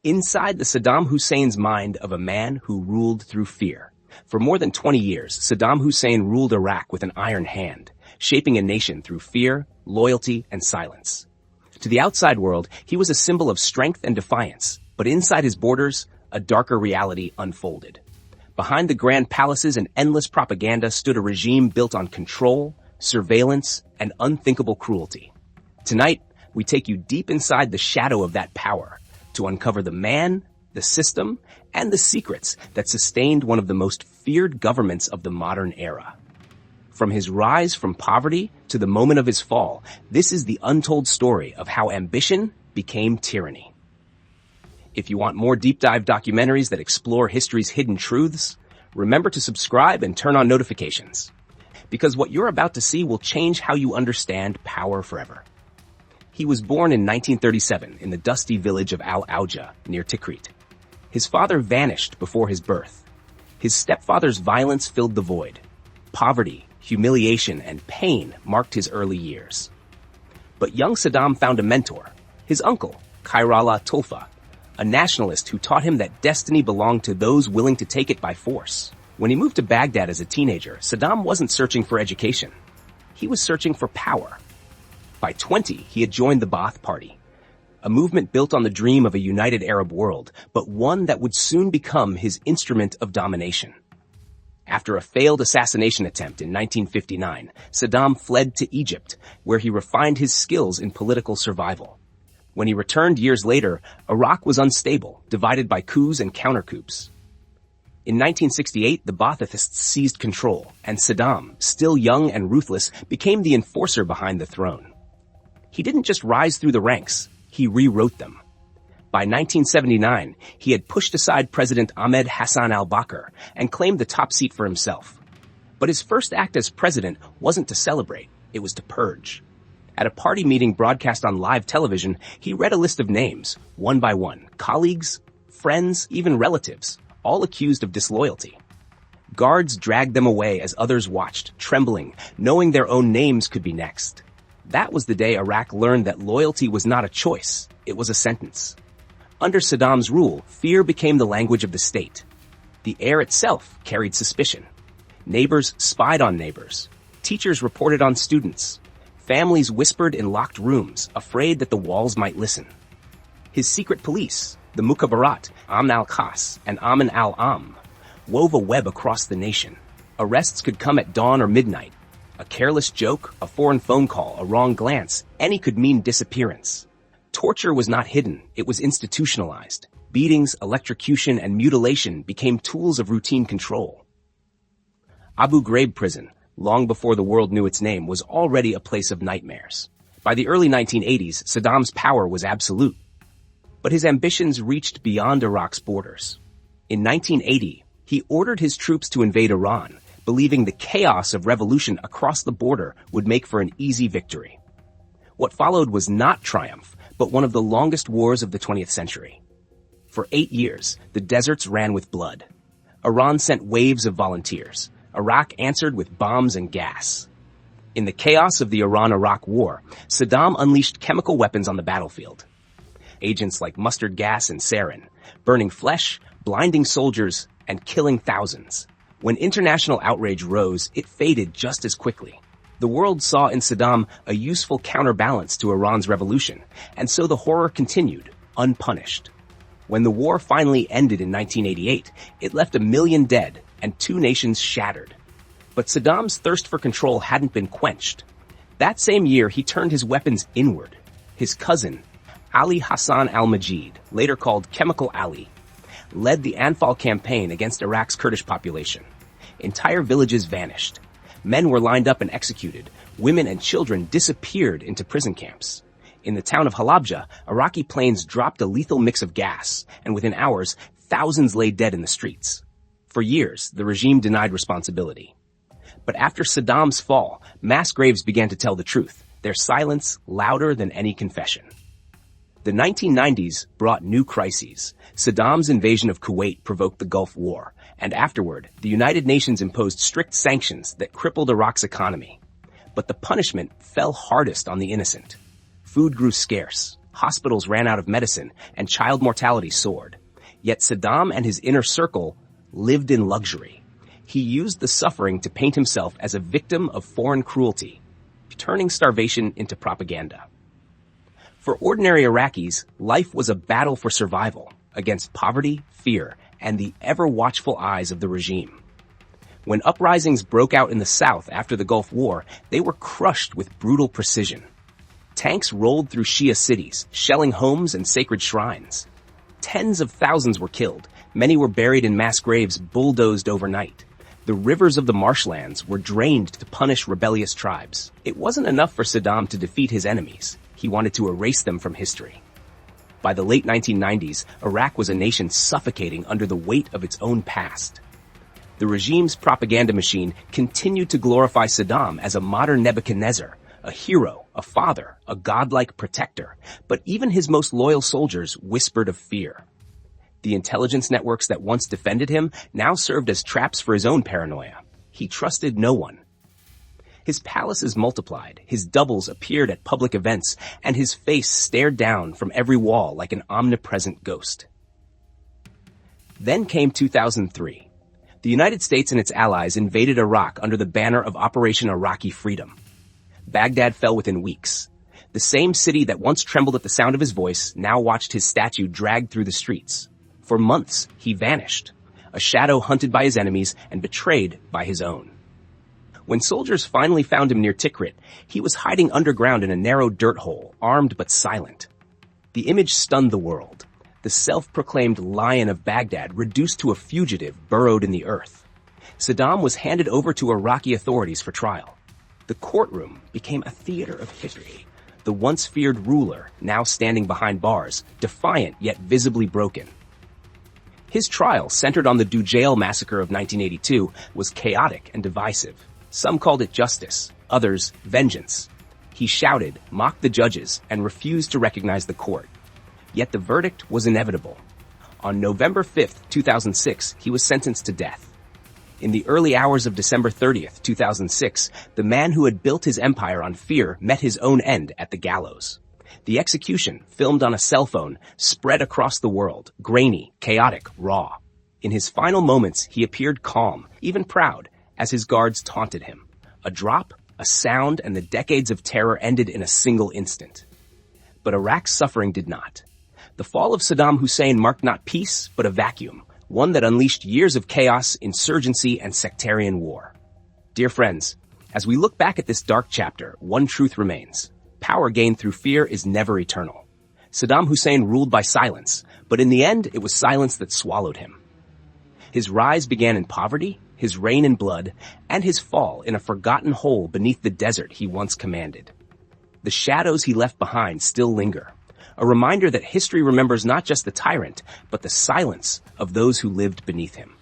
inside the Saddam Hussein's mind of a man who ruled through fear. For more than 20 years, Saddam Hussein ruled Iraq with an iron hand, shaping a nation through fear, loyalty, and silence. To the outside world, he was a symbol of strength and defiance, but inside his borders, a darker reality unfolded. Behind the grand palaces and endless propaganda stood a regime built on control, surveillance, and unthinkable cruelty. Tonight, we take you deep inside the shadow of that power to uncover the man, the system, and the secrets that sustained one of the most feared governments of the modern era. From his rise from poverty to the moment of his fall, this is the untold story of how ambition became tyranny. If you want more deep dive documentaries that explore history's hidden truths, remember to subscribe and turn on notifications, because what you're about to see will change how you understand power forever. He was born in 1937 in the dusty village of Al-Auja near Tikrit. His father vanished before his birth. His stepfather's violence filled the void. Poverty, humiliation, and pain marked his early years. But young Saddam found a mentor, his uncle, Khairallah Tulfa, a nationalist who taught him that destiny belonged to those willing to take it by force. When he moved to Baghdad as a teenager, Saddam wasn't searching for education. He was searching for power. By 20, he had joined the Ba'ath Party, a movement built on the dream of a united Arab world, but one that would soon become his instrument of domination. After a failed assassination attempt in 1959, Saddam fled to Egypt, where he refined his skills in political survival. When he returned years later, Iraq was unstable, divided by coups and counter-coups. In 1968, the Ba'athists seized control, and Saddam, still young and ruthless, became the enforcer behind the throne. He didn't just rise through the ranks, he rewrote them. By 1979, he had pushed aside President Ahmed Hassan al-Bakr and claimed the top seat for himself. But his first act as president wasn't to celebrate, it was to purge. At a party meeting broadcast on live television, he read a list of names, one by one, colleagues, friends, even relatives, all accused of disloyalty. Guards dragged them away as others watched, trembling, knowing their own names could be next. That was the day Iraq learned that loyalty was not a choice, it was a sentence. Under Saddam's rule, fear became the language of the state. The air itself carried suspicion. Neighbors spied on neighbors. Teachers reported on students. Families whispered in locked rooms, afraid that the walls might listen. His secret police, the Mukhabarat, Amn al-Khas, and Amin al-Am, wove a web across the nation. Arrests could come at dawn or midnight. A careless joke, a foreign phone call, a wrong glance, any could mean disappearance. Torture was not hidden, it was institutionalized. Beatings, electrocution, and mutilation became tools of routine control. Abu Ghraib prison, long before the world knew its name, was already a place of nightmares. By the early 1980s, Saddam's power was absolute. But his ambitions reached beyond Iraq's borders. In 1980, he ordered his troops to invade Iran, believing the chaos of revolution across the border would make for an easy victory. What followed was not triumph, but one of the longest wars of the 20th century. For 8 years, the deserts ran with blood. Iran sent waves of volunteers. Iraq answered with bombs and gas. In the chaos of the Iran-Iraq war, Saddam unleashed chemical weapons on the battlefield. Agents like mustard gas and sarin, burning flesh, blinding soldiers, and killing thousands. When international outrage rose, it faded just as quickly. The world saw in Saddam a useful counterbalance to Iran's revolution, and so the horror continued, unpunished. When the war finally ended in 1988, it left 1 million dead and 2 nations shattered. But Saddam's thirst for control hadn't been quenched. That same year, he turned his weapons inward. His cousin, Ali Hassan al-Majid, later called Chemical Ali, led the Anfal campaign against Iraq's Kurdish population. Entire villages vanished. Men were lined up and executed. Women and children disappeared into prison camps. In the town of Halabja, Iraqi planes dropped a lethal mix of gas, and within hours, thousands lay dead in the streets. For years, the regime denied responsibility. But after Saddam's fall, mass graves began to tell the truth, their silence louder than any confession. The 1990s brought new crises. Saddam's invasion of Kuwait provoked the Gulf War, and afterward, the United Nations imposed strict sanctions that crippled Iraq's economy. But the punishment fell hardest on the innocent. Food grew scarce, hospitals ran out of medicine, and child mortality soared. Yet Saddam and his inner circle lived in luxury. He used the suffering to paint himself as a victim of foreign cruelty, turning starvation into propaganda. For ordinary Iraqis, life was a battle for survival against poverty, fear, and the ever-watchful eyes of the regime. When uprisings broke out in the south after the Gulf War, they were crushed with brutal precision. Tanks rolled through Shia cities, shelling homes and sacred shrines. Tens of thousands were killed. Many were buried in mass graves bulldozed overnight. The rivers of the marshlands were drained to punish rebellious tribes. It wasn't enough for Saddam to defeat his enemies. He wanted to erase them from history. By the late 1990s, Iraq was a nation suffocating under the weight of its own past. The regime's propaganda machine continued to glorify Saddam as a modern Nebuchadnezzar, a hero, a father, a godlike protector, but even his most loyal soldiers whispered of fear. The intelligence networks that once defended him now served as traps for his own paranoia. He trusted no one. His palaces multiplied, his doubles appeared at public events, and his face stared down from every wall like an omnipresent ghost. Then came 2003. The United States and its allies invaded Iraq under the banner of Operation Iraqi Freedom. Baghdad fell within weeks. The same city that once trembled at the sound of his voice now watched his statue dragged through the streets. For months, he vanished, a shadow hunted by his enemies and betrayed by his own. When soldiers finally found him near Tikrit, he was hiding underground in a narrow dirt hole, armed but silent. The image stunned the world. The self-proclaimed Lion of Baghdad reduced to a fugitive burrowed in the earth. Saddam was handed over to Iraqi authorities for trial. The courtroom became a theater of history. The once feared ruler, now standing behind bars, defiant yet visibly broken. His trial, centered on the Dujail massacre of 1982, was chaotic and divisive. Some called it justice, others vengeance. He shouted, mocked the judges, and refused to recognize the court. Yet the verdict was inevitable. On November 5, 2006, he was sentenced to death. In the early hours of December 30th, 2006, the man who had built his empire on fear met his own end at the gallows. The execution, filmed on a cell phone, spread across the world, grainy, chaotic, raw. In his final moments, he appeared calm, even proud, as his guards taunted him. A drop, a sound, and the decades of terror ended in a single instant. But Iraq's suffering did not. The fall of Saddam Hussein marked not peace, but a vacuum, one that unleashed years of chaos, insurgency, and sectarian war. Dear friends, as we look back at this dark chapter, one truth remains. Power gained through fear is never eternal. Saddam Hussein ruled by silence, but in the end, it was silence that swallowed him. His rise began in poverty, his reign in blood, and his fall in a forgotten hole beneath the desert he once commanded. The shadows he left behind still linger, a reminder that history remembers not just the tyrant, but the silence of those who lived beneath him.